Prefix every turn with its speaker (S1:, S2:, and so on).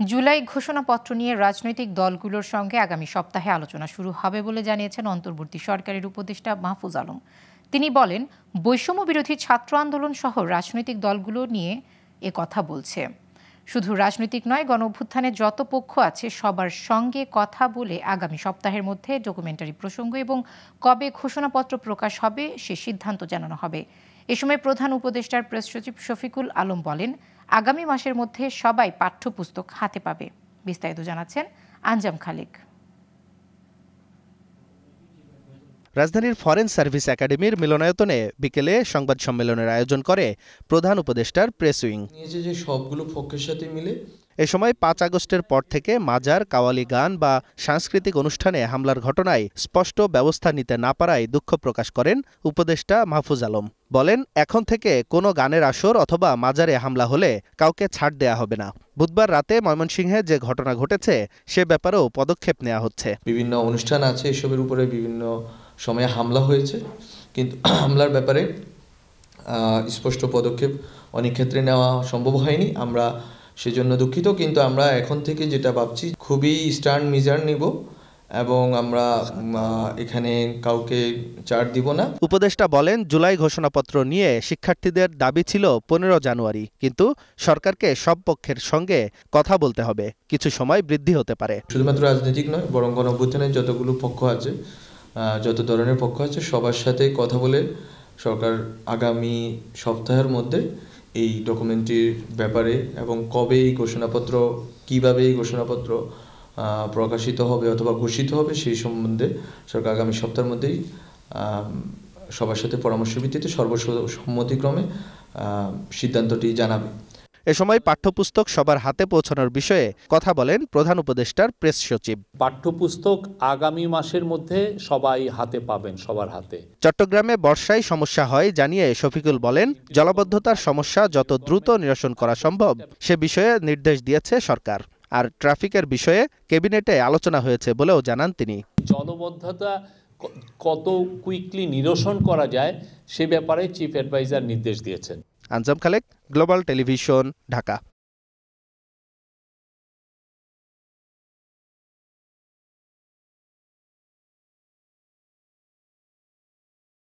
S1: জুলাই ঘোষণাপত্র নিয়ে রাজনৈতিক দলগুলোর সঙ্গে আগামী সপ্তাহে আলোচনা শুরু হবে বলে জানিয়েছেন অন্তর্বর্তী সরকারের উপদেষ্টা মাহফুজ আলম। তিনি বলেন, বৈষম্য বিরোধী ছাত্র আন্দোলন সহ রাজনৈতিক দলগুলো নিয়ে কথা বলছে। শুধু রাজনৈতিক নয়, গণঅভ্যুত্থানে যত পক্ষ আছে সবার সঙ্গে কথা বলে আগামী সপ্তাহের মধ্যে ডকুমেন্টারি প্রসঙ্গ এবং কবে ঘোষণাপত্র প্রকাশ হবে সে সিদ্ধান্ত জানানো হবে। এ সময় প্রধান উপদেষ্টার প্রেস সচিব শফিকুল আলম বলেন, আগামী মাসের মধ্যে সবাই পাঠ্যপুস্তক হাতে পাবে। বিস্তারিত জানাচ্ছেন আঞ্জাম খালিক।
S2: রাজধানীর ফরেন সার্ভিস একাডেমির মিলনায়তনে বিকেলে সংবাদ সম্মেলনের আয়োজন করে প্রধান উপদেষ্টার প্রেস উইং।
S3: যে সবগুলো পক্ষের সাথে মিলে
S2: এ সময় ৫ আগস্টের পর থেকে মাজার, কাওয়ালি গান বা সাংস্কৃতিক অনুষ্ঠানে হামলার ঘটনায় স্পষ্ট ব্যবস্থা নিতে না পারায় দুঃখ প্রকাশ করেন উপদেষ্টা মাহফুজ আলম। বলেন, এখন থেকে কোনো গানের আসর অথবা মাজারে হামলা হলে কাউকে ছাড় দেয়া হবে না। বুধবার রাতে ময়মনসিংহে যে ঘটনা ঘটেছে সে ব্যাপারেও পদক্ষেপ নেওয়া হচ্ছে।
S3: বিভিন্ন অনুষ্ঠান আছে, এসবের উপরে বিভিন্ন সময়ে হামলা হয়েছে, কিন্তু হামলার ব্যাপারে স্পষ্ট পদক্ষেপ অনেক ক্ষেত্রে নেওয়া সম্ভব হয়নি। আমরা সেজন্য দুঃখিত, কিন্তু আমরা এখন থেকে যেটা ভাবছি খুবই স্টার্ন মেজার নিব এবং আমরা এখানে কাউকে ছাড় দিব না।
S2: উপদেষ্টা বলেন, জুলাই ঘোষণাপত্র নিয়ে শিক্ষার্থীদের দাবি ছিল 15 জানুয়ারি, কিন্তু সরকারকে সব পক্ষের সঙ্গে কথা বলতে হবে। কিছু সময় বৃদ্ধি হতে পারে।
S3: শুধুমাত্র রাজনৈতিক নয়, বরং গণঅভ্যুত্থানের যতগুলো পক্ষ আছে, যত ধরনের পক্ষ আছে, সবার সাথে কথা বলে সরকার আগামী সপ্তাহের মধ্যে এই ডকুমেন্টটির ব্যাপারে এবং কবে এই ঘোষণাপত্র, কিভাবে এই ঘোষণাপত্র প্রকাশিত হবে অথবা ঘোষিত হবে সেই সম্বন্ধে সরকার আগামী সপ্তাহের মধ্যেই সবার সাথে পরামর্শ ভিত্তিতে সর্বসম্মতিক্রমে সিদ্ধান্তটি জানাবে।
S2: এ সময় পাঠ্যপুস্তক সবার হাতে পৌঁছানোর বিষয়ে কথা বলেন প্রধান উপদেষ্টার প্রেস সচিব।
S4: পাঠ্যপুস্তক আগামী মাসের মধ্যে সবাই হাতে পাবেন, সবার হাতে।
S2: চট্টগ্রামে বর্ষায় সমস্যা হয় জানিয়ে শফিকুল বলেন, জলাবদ্ধতার সমস্যা যত দ্রুত নিরসন করা সম্ভব সে বিষয়ে নির্দেশ দিয়েছে সরকার। আর ট্রাফিকের বিষয়ে ক্যাবিনেটে আলোচনা হয়েছে বলেও জানান তিনি।
S4: জলাবদ্ধতা কত কুইকলি নিরসন করা যায় সে ব্যাপারে চিফ অ্যাডভাইজার নির্দেশ দিয়েছেন।
S2: আঞ্জাম খালেক, গ্লোবাল টেলিভিশন, ঢাকা।